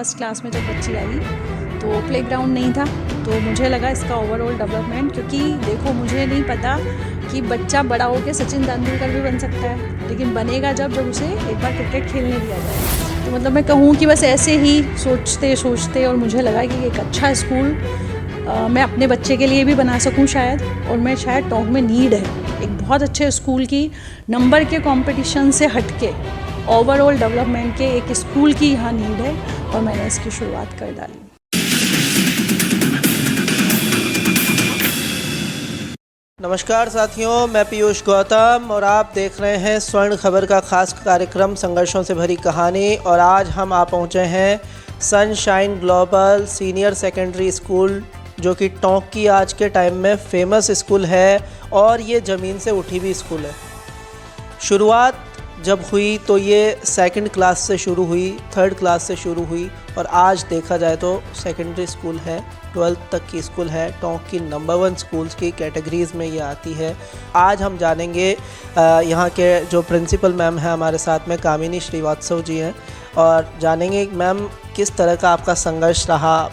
First class में जब बच्ची आई तो प्लेग्राउंड नहीं था, तो मुझे लगा इसका ओवरऑल डेवलपमेंट, क्योंकि देखो मुझे नहीं पता कि बच्चा बड़ा होकर सचिन तेंदुलकर भी बन सकता है, लेकिन बनेगा जब उसे एक बार क्रिकेट खेलने दिया जाए। तो मतलब मैं कहूँ कि बस ऐसे ही सोचते सोचते और मुझे लगा कि एक अच्छा स्कूल मैं अपने बच्चे के लिए भी बना सकूं शायद, और मैं शायद टोंक में नीड है एक बहुत अच्छे स्कूल की, नंबर के कंपटीशन से हटके ओवरऑल डेवलपमेंट के एक स्कूल की यहाँ नीड है, और मैंने इसकी शुरुआत कर डाली। नमस्कार साथियों, मैं पीयूष गौतम और आप देख रहे हैं स्वर्ण खबर का खास कार्यक्रम संघर्षों से भरी कहानी। और आज हम आ पहुँचे हैं sunshine global senior secondary school, जो कि टोंक की आज के टाइम में फेमस स्कूल है और ये ज़मीन से उठी भी स्कूल है। शुरुआत जब हुई तो ये सेकंड क्लास से शुरू हुई, थर्ड क्लास से शुरू हुई, और आज देखा जाए तो सेकेंडरी स्कूल है, 12th तक की स्कूल है। टोंक की नंबर 1 स्कूल्स की कैटेगरीज़ में ये आती है। आज हम जानेंगे यहाँ के जो प्रिंसिपल मैम हैं हमारे साथ में, कामिनी श्रीवास्तव जी हैं, और जानेंगे मैम किस तरह का आपका संघर्ष रहा,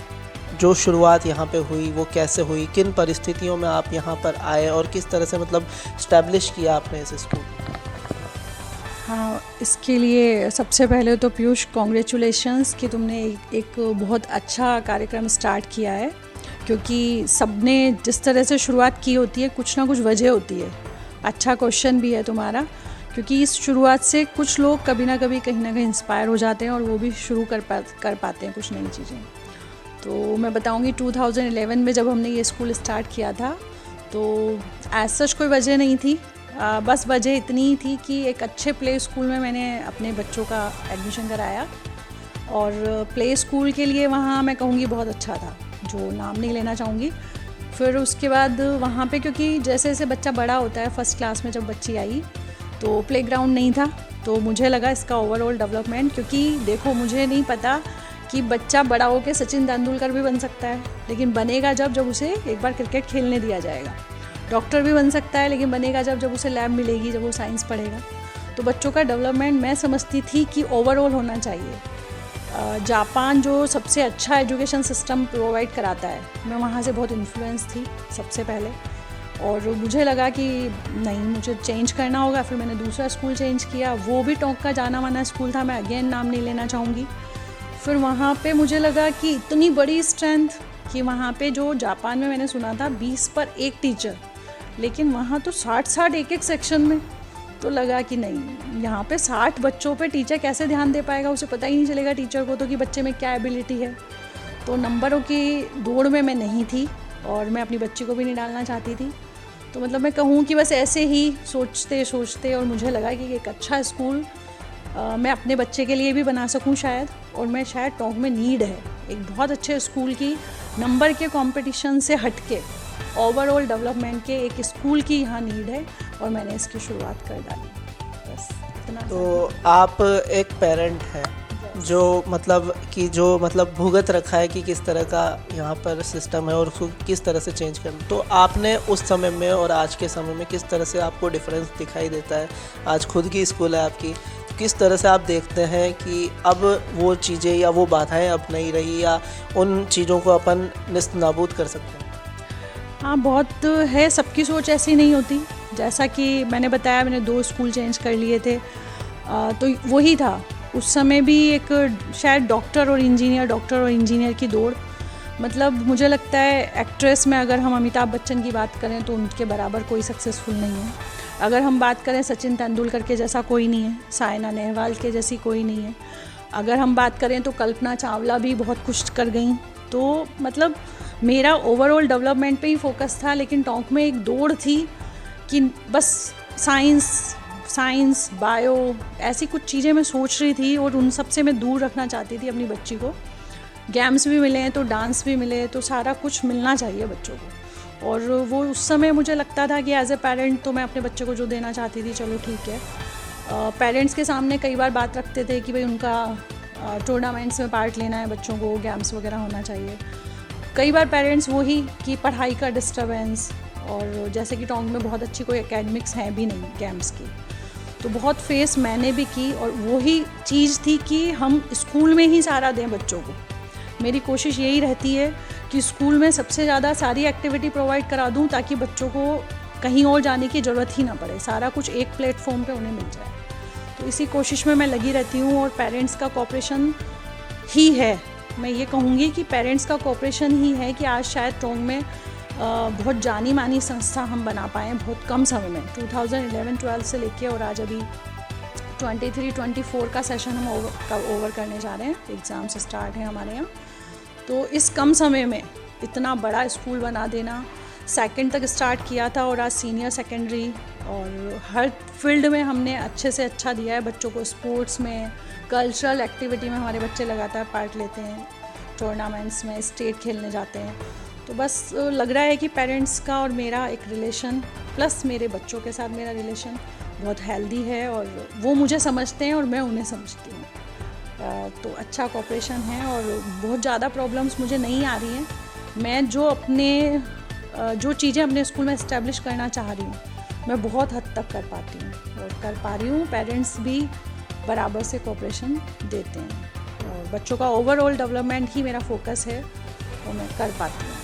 जो शुरुआत यहाँ पे हुई वो कैसे हुई, किन परिस्थितियों में आप यहाँ पर आए और किस तरह से मतलब इस्टेब्लिश किया आपने इस स्कूल। हाँ, इसके लिए सबसे पहले तो पीयूष कॉन्ग्रेचुलेशंस कि तुमने एक बहुत अच्छा कार्यक्रम स्टार्ट किया है, क्योंकि सबने जिस तरह से शुरुआत की होती है कुछ ना कुछ वजह होती है। अच्छा क्वेश्चन भी है तुम्हारा, क्योंकि इस शुरुआत से कुछ लोग कभी ना कहीं इंस्पायर हो जाते हैं और वो भी शुरू कर पाते हैं कुछ नई चीज़ें। तो मैं बताऊंगी 2011 में जब हमने ये स्कूल स्टार्ट किया था तो एज सच कोई वजह नहीं थी, बस वजह इतनी ही थी कि एक अच्छे प्ले स्कूल में मैंने अपने बच्चों का एडमिशन कराया, और प्ले स्कूल के लिए वहाँ मैं कहूँगी बहुत अच्छा था, जो नाम नहीं लेना चाहूँगी। फिर उसके बाद वहाँ पे क्योंकि जैसे जैसे बच्चा बड़ा होता है, फर्स्ट क्लास में जब बच्ची आई तो प्लेग्राउंड नहीं था, तो मुझे लगा इसका ओवरऑल डेवलपमेंट, क्योंकि देखो मुझे नहीं पता कि बच्चा बड़ा होकर सचिन तेंदुलकर भी बन सकता है, लेकिन बनेगा जब उसे एक बार क्रिकेट खेलने दिया जाएगा। डॉक्टर भी बन सकता है, लेकिन बनेगा जब उसे लैब मिलेगी, जब वो साइंस पढ़ेगा। तो बच्चों का डेवलपमेंट मैं समझती थी कि ओवरऑल होना चाहिए। जापान जो सबसे अच्छा एजुकेशन सिस्टम प्रोवाइड कराता है, मैं वहाँ से बहुत इन्फ्लुएंस थी सबसे पहले, और मुझे लगा कि नहीं, मुझे चेंज करना होगा। फिर मैंने दूसरा स्कूल चेंज किया, वो भी टोंक का जाना माना स्कूल था, मैं अगेन नाम नहीं लेना चाहूँगी। फिर वहाँ पे मुझे लगा कि इतनी बड़ी स्ट्रेंथ कि वहाँ पे जो जापान में मैंने सुना था 20 पर 1 टीचर, लेकिन वहाँ तो 60 एक सेक्शन में। तो लगा कि नहीं, यहाँ पे 60 बच्चों पे टीचर कैसे ध्यान दे पाएगा, उसे पता ही नहीं चलेगा टीचर को तो कि बच्चे में क्या एबिलिटी है। तो नंबरों की दौड़ में मैं नहीं थी और मैं अपनी बच्ची को भी नहीं डालना चाहती थी। तो मतलब मैं कहूँ कि बस ऐसे ही सोचते सोचते और मुझे लगा कि एक अच्छा स्कूल मैं अपने बच्चे के लिए भी बना सकूं शायद, और मैं शायद टोंक में नीड है एक बहुत अच्छे स्कूल की, नंबर के कंपटीशन से हटके ओवरऑल डेवलपमेंट के एक स्कूल की यहाँ नीड है, और मैंने इसकी शुरुआत कर डाली। बस इतना। तो आप एक पेरेंट हैं जो मतलब भुगत रखा है कि किस तरह का यहाँ पर सिस्टम है और उसको किस तरह से चेंज करना। तो आपने उस समय में और आज के समय में किस तरह से आपको डिफरेंस दिखाई देता है? आज खुद की स्कूल है आपकी, तो किस तरह से आप देखते हैं कि अब वो चीज़ें या वो बाधाएं अब नहीं रही, या उन चीज़ों को अपन निस्त नाबूद कर सकते हैं? हाँ, बहुत है, सबकी सोच ऐसी नहीं होती। जैसा कि मैंने बताया, मैंने 2 स्कूल चेंज कर लिए थे, तो वही था उस समय भी एक शायद डॉक्टर और इंजीनियर की दौड़। मतलब मुझे लगता है एक्ट्रेस में अगर हम अमिताभ बच्चन की बात करें तो उनके बराबर कोई सक्सेसफुल नहीं है। अगर हम बात करें सचिन तेंदुलकर के जैसा कोई नहीं है, साइना नेहवाल के जैसी कोई नहीं है। अगर हम बात करें तो कल्पना चावला भी बहुत कुछ कर गई। तो मतलब मेरा ओवरऑल डेवलपमेंट पे ही फोकस था, लेकिन टोंक में एक दौड़ थी कि बस साइंस बायो ऐसी कुछ चीज़ें मैं सोच रही थी, और उन सब से मैं दूर रखना चाहती थी अपनी बच्ची को। गेम्स भी मिले तो डांस भी मिले, तो सारा कुछ मिलना चाहिए बच्चों को। और वो उस समय मुझे लगता था कि एज ए पेरेंट तो मैं अपने बच्चे को जो देना चाहती थी, चलो ठीक है। पेरेंट्स के सामने कई बार बात रखते थे कि भाई उनका टूर्नामेंट्स में पार्ट लेना है, बच्चों को गेम्स वगैरह होना चाहिए। कई बार पेरेंट्स वही कि पढ़ाई का डिस्टर्बेंस, और जैसे कि टोंक में बहुत अच्छी कोई एकेडमिक्स हैं भी नहीं गेम्स की, तो बहुत फेस मैंने भी की, और वही चीज़ थी कि हम स्कूल में ही सारा दें बच्चों को। मेरी कोशिश यही रहती है कि स्कूल में सबसे ज़्यादा सारी एक्टिविटी प्रोवाइड करा दूं, ताकि बच्चों को कहीं और जाने की ज़रूरत ही ना पड़े, सारा कुछ एक प्लेटफॉर्म पे उन्हें मिल जाए। तो इसी कोशिश में मैं लगी रहती हूँ, और पेरेंट्स का कोऑपरेशन ही है। मैं ये कहूँगी कि पेरेंट्स का कोऑपरेशन ही है कि आज शायद टोंग में बहुत जानी मानी संस्था हम बना पाएँ बहुत कम समय में। 2011-12 से लेके और आज अभी 23-24 का सेशन हम ओवर करने जा रहे हैं, एग्ज़ाम्स स्टार्ट हैं हमारे यहाँ। तो इस कम समय में इतना बड़ा स्कूल बना देना, सेकंड तक स्टार्ट किया था और आज सीनियर सेकेंडरी, और हर फील्ड में हमने अच्छे से अच्छा दिया है बच्चों को। स्पोर्ट्स में, कल्चरल एक्टिविटी में हमारे बच्चे लगातार पार्ट लेते हैं, टूर्नामेंट्स में स्टेट खेलने जाते हैं। तो बस लग रहा है कि पेरेंट्स का और मेरा एक रिलेशन, प्लस मेरे बच्चों के साथ मेरा रिलेशन बहुत हेल्दी है, और वो मुझे समझते हैं और मैं उन्हें समझती हूँ। तो अच्छा कोऑपरेशन है, और बहुत ज़्यादा प्रॉब्लम्स मुझे नहीं आ रही हैं। मैं जो चीज़ें अपने स्कूल में इस्टेब्लिश करना चाह रही हूँ, मैं बहुत हद तक कर पाती हूँ और कर पा रही हूँ। पेरेंट्स भी बराबर से कोऑपरेशन देते हैं, और बच्चों का ओवरऑल डेवलपमेंट ही मेरा फोकस है, और मैं कर पाती हूँ।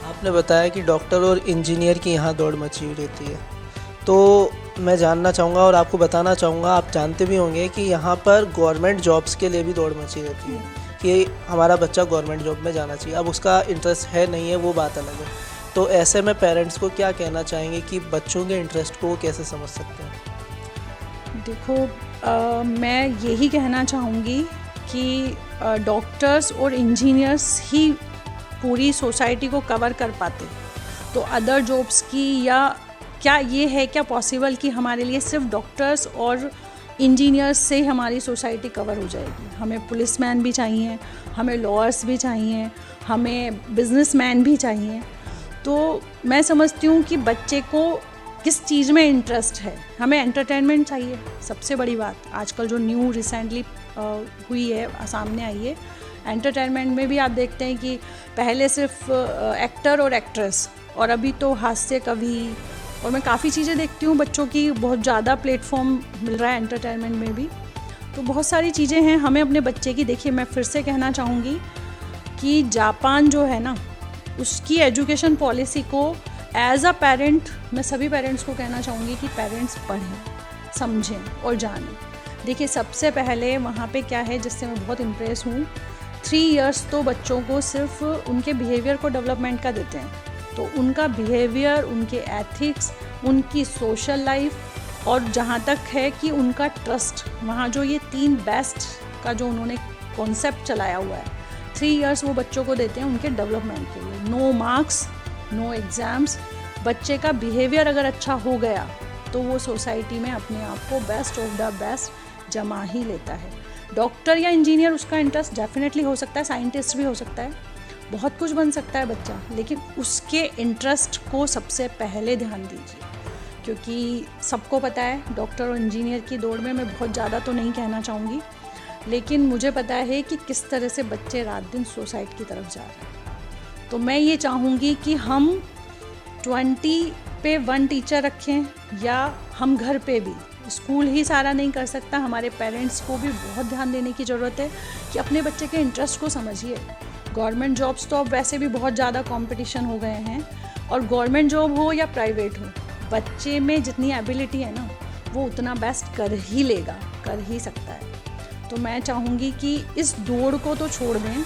आपने बताया कि डॉक्टर और इंजीनियर की यहाँ दौड़ मची हुई रहती है, तो मैं जानना चाहूँगा और आपको बताना चाहूँगा, आप जानते भी होंगे कि यहाँ पर गवर्नमेंट जॉब्स के लिए भी दौड़ मची रहती है कि हमारा बच्चा गवर्नमेंट जॉब में जाना चाहिए। अब उसका इंटरेस्ट है नहीं है, वो बात अलग है। तो ऐसे में पेरेंट्स को क्या कहना चाहेंगे कि बच्चों के इंटरेस्ट को वो कैसे समझ सकते हैं? देखो, मैं यही कहना चाहूँगी कि डॉक्टर्स और इंजीनियर्स ही पूरी सोसाइटी को कवर कर पाते, तो अदर जॉब्स की, या क्या ये है क्या पॉसिबल कि हमारे लिए सिर्फ डॉक्टर्स और इंजीनियर्स से हमारी सोसाइटी कवर हो जाएगी? हमें पुलिसमैन भी चाहिए, हमें लॉयर्स भी चाहिए, हमें बिजनेसमैन भी चाहिए। तो मैं समझती हूँ कि बच्चे को किस चीज़ में इंटरेस्ट है। हमें एंटरटेनमेंट चाहिए, सबसे बड़ी बात आजकल जो न्यू रिसेंटली हुई है, सामने आई है। एंटरटेनमेंट में भी आप देखते हैं कि पहले सिर्फ एक्टर और एक्ट्रेस, और अभी तो हास्य कवि, और मैं काफ़ी चीज़ें देखती हूँ बच्चों की, बहुत ज़्यादा प्लेटफॉर्म मिल रहा है एंटरटेनमेंट में भी। तो बहुत सारी चीज़ें हैं हमें अपने बच्चे की। देखिए, मैं फिर से कहना चाहूँगी कि जापान जो है ना, उसकी एजुकेशन पॉलिसी को एज अ पेरेंट, मैं सभी पेरेंट्स को कहना चाहूँगी कि पेरेंट्स पढ़ें, समझें और जानें। देखिए, सबसे पहले वहाँ पे क्या है जिससे मैं बहुत इम्प्रेस हूँ, 3 इयर्स तो बच्चों को सिर्फ उनके बिहेवियर को डेवलपमेंट का देते हैं। तो उनका बिहेवियर, उनके एथिक्स, उनकी सोशल लाइफ, और जहाँ तक है कि उनका ट्रस्ट, वहाँ जो ये 3 बेस्ट का जो उन्होंने कॉन्सेप्ट चलाया हुआ है, 3 इयर्स वो बच्चों को देते हैं उनके डेवलपमेंट के लिए। No marks, no exams. बच्चे का बिहेवियर अगर अच्छा हो गया तो वो सोसाइटी में अपने आप को बेस्ट ऑफ द बेस्ट जमा ही लेता है। डॉक्टर या इंजीनियर उसका इंटरेस्ट डेफिनेटली हो सकता है, साइंटिस्ट भी हो सकता है, बहुत कुछ बन सकता है बच्चा, लेकिन उसके इंटरेस्ट को सबसे पहले ध्यान दीजिए। क्योंकि सबको पता है डॉक्टर और इंजीनियर की दौड़ में मैं बहुत ज़्यादा तो नहीं कहना चाहूँगी, लेकिन मुझे पता है कि किस तरह से बच्चे रात दिन सुसाइड की तरफ जा रहे हैं। तो मैं ये चाहूँगी कि हम 20 पे 1 टीचर रखें, या हम घर पे भी, स्कूल ही सारा नहीं कर सकता, हमारे पेरेंट्स को भी बहुत ध्यान देने की ज़रूरत है कि अपने बच्चे के इंटरेस्ट को समझिए। गवर्नमेंट जॉब्स तो अब वैसे भी बहुत ज़्यादा कंपटीशन हो गए हैं, और गवर्नमेंट जॉब हो या प्राइवेट हो, बच्चे में जितनी एबिलिटी है ना, वो उतना बेस्ट कर ही लेगा, कर ही सकता है। तो मैं चाहूँगी कि इस दौड़ को तो छोड़ दें,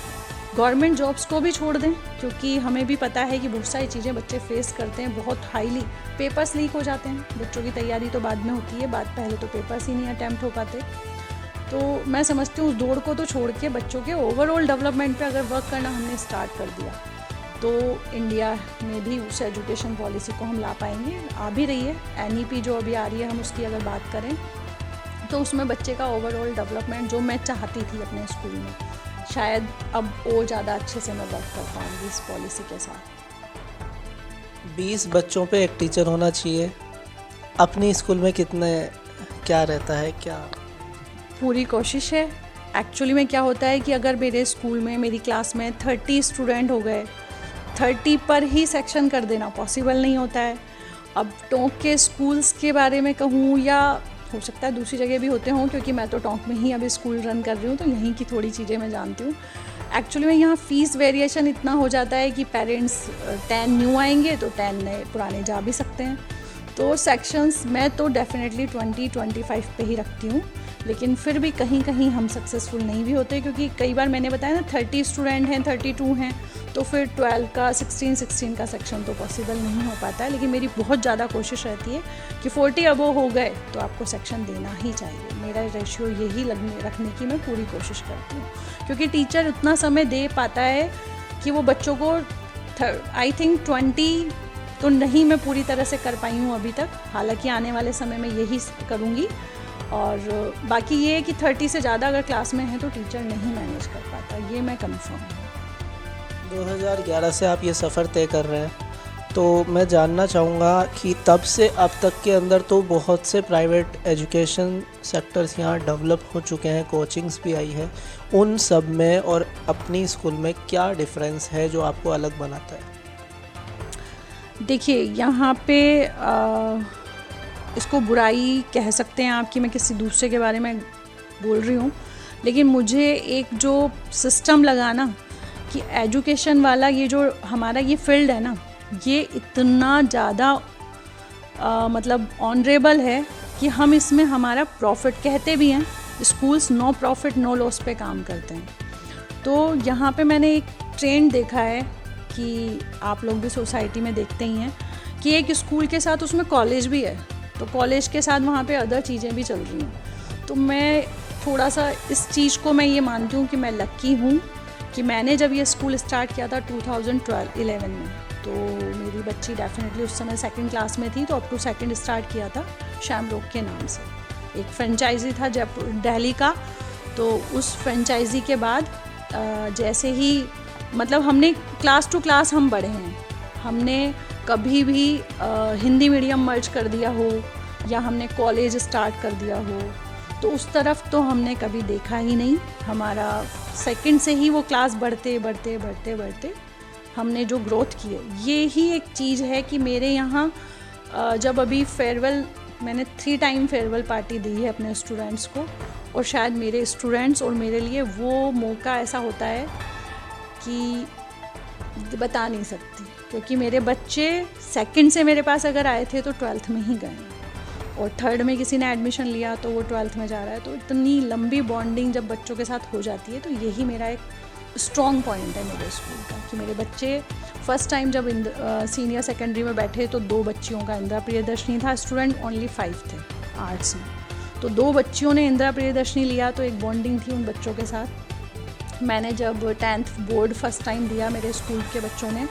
गवर्नमेंट जॉब्स को भी छोड़ दें, क्योंकि हमें भी पता है कि बहुत सारी चीज़ें बच्चे फेस करते हैं, बहुत हाईली पेपर्स लीक हो जाते हैं। बच्चों की तैयारी तो बाद में होती है, पहले तो पेपर्स ही नहीं अटैम्प्ट हो पाते। तो मैं समझती हूँ उस दौड़ को तो छोड़ के बच्चों के ओवरऑल डेवलपमेंट पे अगर वर्क करना हमने स्टार्ट कर दिया, तो इंडिया में भी उस एजुकेशन पॉलिसी को हम ला पाएंगे। आ भी रही है, NEP जो अभी आ रही है, हम उसकी अगर बात करें तो उसमें बच्चे का ओवरऑल डेवलपमेंट जो मैं चाहती थी अपने स्कूल में, शायद अब और ज़्यादा अच्छे से मैं वर्क कर पाऊँगी इस पॉलिसी के साथ। 20 बच्चों पे एक टीचर होना चाहिए। अपनी स्कूल में कितने, क्या रहता है, क्या? पूरी कोशिश है। एक्चुअली में क्या होता है कि अगर मेरे स्कूल में, मेरी क्लास में 30 स्टूडेंट हो गए, 30 पर ही सेक्शन कर देना पॉसिबल नहीं होता है। अब टोंक के स्कूल्स के बारे में कहूँ या हो सकता है दूसरी जगह भी होते हों, क्योंकि मैं तो टोंक में ही अभी स्कूल रन कर रही हूँ, तो यहीं की थोड़ी चीज़ें मैं जानती हूँ। एक्चुअली में यहाँ फ़ीस वेरिएशन इतना हो जाता है कि पेरेंट्स 10 न्यू आएंगे तो 10 नए पुराने जा भी सकते हैं। तो सेक्शंस मैं तो डेफिनेटली 20-25 पे ही रखती हूँ, लेकिन फिर भी कहीं कहीं हम सक्सेसफुल नहीं भी होते, क्योंकि कई बार मैंने बताया ना 30 स्टूडेंट हैं, 32 हैं, तो फिर 12 का 16 का सेक्शन तो पॉसिबल नहीं हो पाता है। लेकिन मेरी बहुत ज़्यादा कोशिश रहती है कि 40 अबव हो गए तो आपको सेक्शन देना ही चाहिए। मेरा रेशियो यही रखने की मैं पूरी कोशिश करती हूँ, क्योंकि टीचर उतना समय दे पाता है कि वो बच्चों को आई थिंक 20 तो नहीं मैं पूरी तरह से कर पाई हूँ अभी तक, हालांकि आने वाले समय में यही करूँगी। और बाकी ये है कि 30 से ज़्यादा अगर क्लास में है तो टीचर नहीं मैनेज कर पाता, ये मैं कंफर्म हूँ। 2011 से आप ये सफ़र तय कर रहे हैं, तो मैं जानना चाहूँगा कि तब से अब तक के अंदर तो बहुत से प्राइवेट एजुकेशन सेक्टर्स यहाँ डेवलप हो चुके हैं, कोचिंग्स भी आई है, उन सब में और अपनी स्कूल में क्या डिफरेंस है जो आपको अलग बनाता है? देखिए यहाँ पे इसको बुराई कह सकते हैं आप कि मैं किसी दूसरे के बारे में बोल रही हूँ, लेकिन मुझे एक जो सिस्टम लगा ना कि एजुकेशन वाला ये जो हमारा ये फील्ड है ना, ये इतना ज़्यादा मतलब ऑनरेबल है कि हम इसमें हमारा प्रॉफिट कहते भी हैं, schools no profit no loss पे काम करते हैं। तो यहाँ पे मैंने एक ट्रेंड देखा है कि आप लोग भी सोसाइटी में देखते ही हैं कि एक स्कूल के साथ उसमें कॉलेज भी है, तो कॉलेज के साथ वहाँ पे अदर चीज़ें भी चल रही हैं। तो मैं थोड़ा सा इस चीज़ को मैं ये मानती हूँ कि मैं लक्की हूँ कि मैंने जब ये स्कूल स्टार्ट किया था 2011 में, तो मेरी बच्ची डेफिनेटली उस समय 2nd क्लास में थी, तो अप टू 2nd स्टार्ट किया था शैमरॉक के नाम से, एक फ्रेंचाइजी था जयपुर दिल्ली का। तो उस फ्रेंचाइजी के बाद जैसे ही मतलब हमने क्लास टू क्लास हम बढ़े हैं, हमने कभी भी हिंदी मीडियम मर्ज कर दिया हो या हमने कॉलेज स्टार्ट कर दिया हो, तो उस तरफ तो हमने कभी देखा ही नहीं। हमारा 2nd से ही वो क्लास बढ़ते बढ़ते बढ़ते बढ़ते हमने जो ग्रोथ की है, ये ही एक चीज़ है कि मेरे यहाँ जब अभी फेयरवेल मैंने 3 टाइम फेयरवेल पार्टी दी है अपने स्टूडेंट्स को, और शायद मेरे स्टूडेंट्स और मेरे लिए वो मौका ऐसा होता है कि बता नहीं सकती, क्योंकि मेरे बच्चे 2nd से मेरे पास अगर आए थे तो 12th में ही गए, और 3rd में किसी ने एडमिशन लिया तो वो 12th में जा रहा है। तो इतनी लंबी बॉन्डिंग जब बच्चों के साथ हो जाती है, तो यही मेरा एक स्ट्रॉन्ग पॉइंट है मेरे स्कूल का कि मेरे बच्चे फर्स्ट टाइम जब सीनियर सेकेंडरी में बैठे तो 2 बच्चियों का इंदिरा प्रियदर्शनी था, स्टूडेंट ओनली 5 थे आर्ट्स में, तो 2 बच्चियों ने इंदिरा प्रियदर्शनी लिया, तो एक बॉन्डिंग थी उन बच्चों के साथ। मैंने जब 10th बोर्ड फर्स्ट टाइम दिया मेरे स्कूल के बच्चों ने,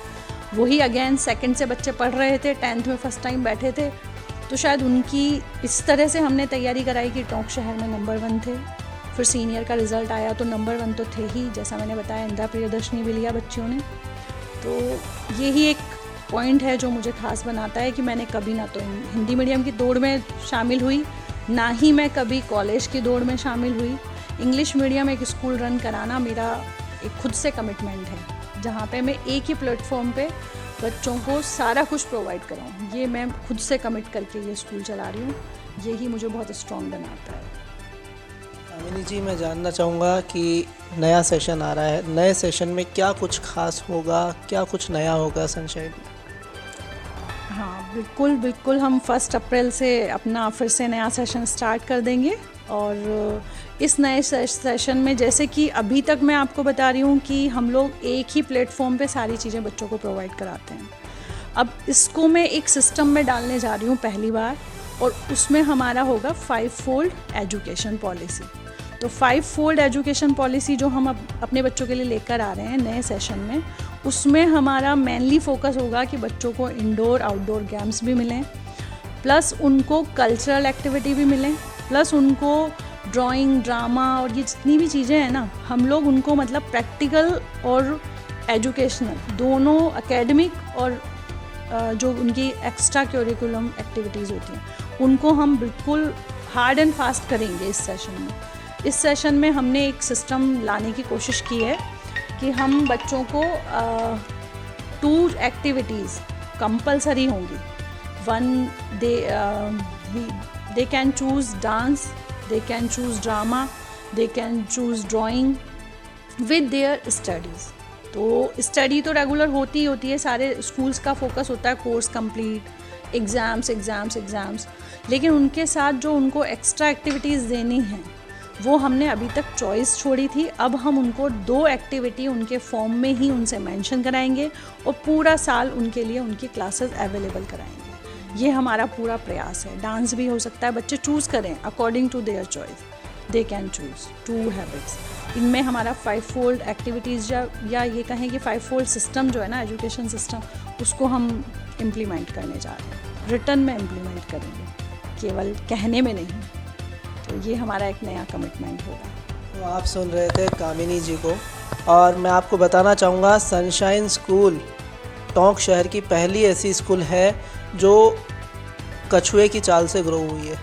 वही अगेन 2nd से बच्चे पढ़ रहे थे, 10th में फर्स्ट टाइम बैठे थे, तो शायद उनकी इस तरह से हमने तैयारी कराई कि टोंक शहर में नंबर 1 थे। फिर सीनियर का रिज़ल्ट आया तो नंबर 1 तो थे ही, जैसा मैंने बताया इंदिरा प्रियदर्शनी भी लिया बच्चियों ने। तो यही एक पॉइंट है जो मुझे खास बनाता है कि मैंने कभी ना तो हिंदी मीडियम की दौड़ में शामिल हुई, ना ही मैं कभी कॉलेज की दौड़ में शामिल हुई। इंग्लिश मीडियम एक स्कूल रन कराना मेरा एक खुद से कमिटमेंट है, जहाँ पे मैं एक ही प्लेटफॉर्म पे बच्चों को सारा कुछ प्रोवाइड कराऊँ, ये मैं खुद से कमिट करके ये स्कूल चला रही हूँ। यही मुझे बहुत स्ट्रॉन्ग बनाता है। कामिनी जी, मैं जानना चाहूँगा कि नया सेशन आ रहा है, नए सेशन में क्या कुछ खास होगा, क्या कुछ नया होगा सनशाइन में? हाँ बिल्कुल बिल्कुल, हम 1 अप्रैल से अपना फिर से नया सेशन स्टार्ट कर देंगे। और इस नए सेशन में जैसे कि अभी तक मैं आपको बता रही हूँ कि हम लोग एक ही प्लेटफॉर्म पे सारी चीज़ें बच्चों को प्रोवाइड कराते हैं, अब इसको मैं एक सिस्टम में डालने जा रही हूँ पहली बार, और उसमें हमारा होगा 5-fold एजुकेशन पॉलिसी। तो 5-fold एजुकेशन पॉलिसी जो हम अपने बच्चों के लिए लेकर आ रहे हैं नए सेशन में, उसमें हमारा मेनली फोकस होगा कि बच्चों को इंडोर आउटडोर गेम्स भी मिलें, प्लस उनको कल्चरल एक्टिविटी भी मिलें, प्लस उनको ड्राइंग ड्रामा और ये जितनी भी चीज़ें हैं ना, हम लोग उनको मतलब प्रैक्टिकल और एजुकेशनल दोनों, एकेडमिक और जो उनकी एक्स्ट्रा करिकुलम एक्टिविटीज़ होती हैं, उनको हम बिल्कुल हार्ड एंड फास्ट करेंगे इस सेशन में। इस सेशन में हमने एक सिस्टम लाने की कोशिश की है कि हम बच्चों को 2 एक्टिविटीज़ कंपलसरी होंगी। They can choose dance, they can choose drama, they can choose drawing with their studies. तो स्टडी तो रेगुलर होती ही होती है, सारे स्कूल्स का फोकस होता है कोर्स कंप्लीट, एग्ज़ाम्स, लेकिन उनके साथ जो उनको एक्स्ट्रा एक्टिविटीज़ देनी हैं वो हमने अभी तक चॉइस छोड़ी थी। अब हम उनको 2 एक्टिविटी उनके फॉर्म में ही उनसे मेंशन कराएंगे और पूरा साल उनके लिए उनकी क्लासेस अवेलेबल कराएंगे। ये हमारा पूरा प्रयास है। डांस भी हो सकता है, बच्चे चूज़ करें according to their choice, they can choose 2 habits. इनमें हमारा 5-fold एक्टिविटीज़ या ये कहें कि 5-fold सिस्टम जो है ना, एजुकेशन सिस्टम, उसको हम इम्प्लीमेंट करने जा रहे हैं। रिटर्न में इम्प्लीमेंट करेंगे, केवल कहने में नहीं। तो ये हमारा एक नया कमिटमेंट होगा। तो आप सुन रहे थे कामिनी जी को, और मैं आपको बताना चाहूँगा सनशाइन स्कूल टोंक शहर की पहली ऐसी स्कूल है जो कछुए की चाल से ग्रो हुई है।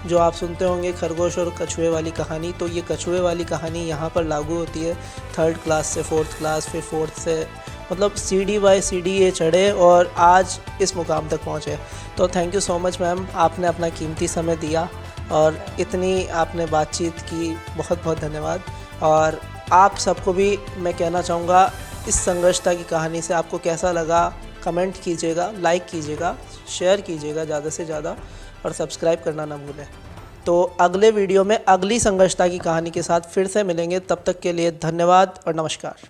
जो आप सुनते होंगे खरगोश और कछुए वाली कहानी, तो ये कछुए वाली कहानी यहाँ पर लागू होती है 3rd क्लास से 4th क्लास, फिर 4th से, मतलब सीढ़ी बाय सीढ़ी ये चढ़े और आज इस मुकाम तक पहुँचे। तो thank you so much ma'am, आपने अपना कीमती समय दिया और इतनी आपने बातचीत की, बहुत बहुत धन्यवाद। और आप सबको भी मैं कहना चाहूँगा, इस संघर्षता की कहानी से आपको कैसा लगा कमेंट कीजिएगा, लाइक कीजिएगा, शेयर कीजिएगा ज़्यादा से ज़्यादा, और सब्सक्राइब करना ना भूलें। तो अगले वीडियो में अगली संघर्षता की कहानी के साथ फिर से मिलेंगे, तब तक के लिए धन्यवाद और नमस्कार।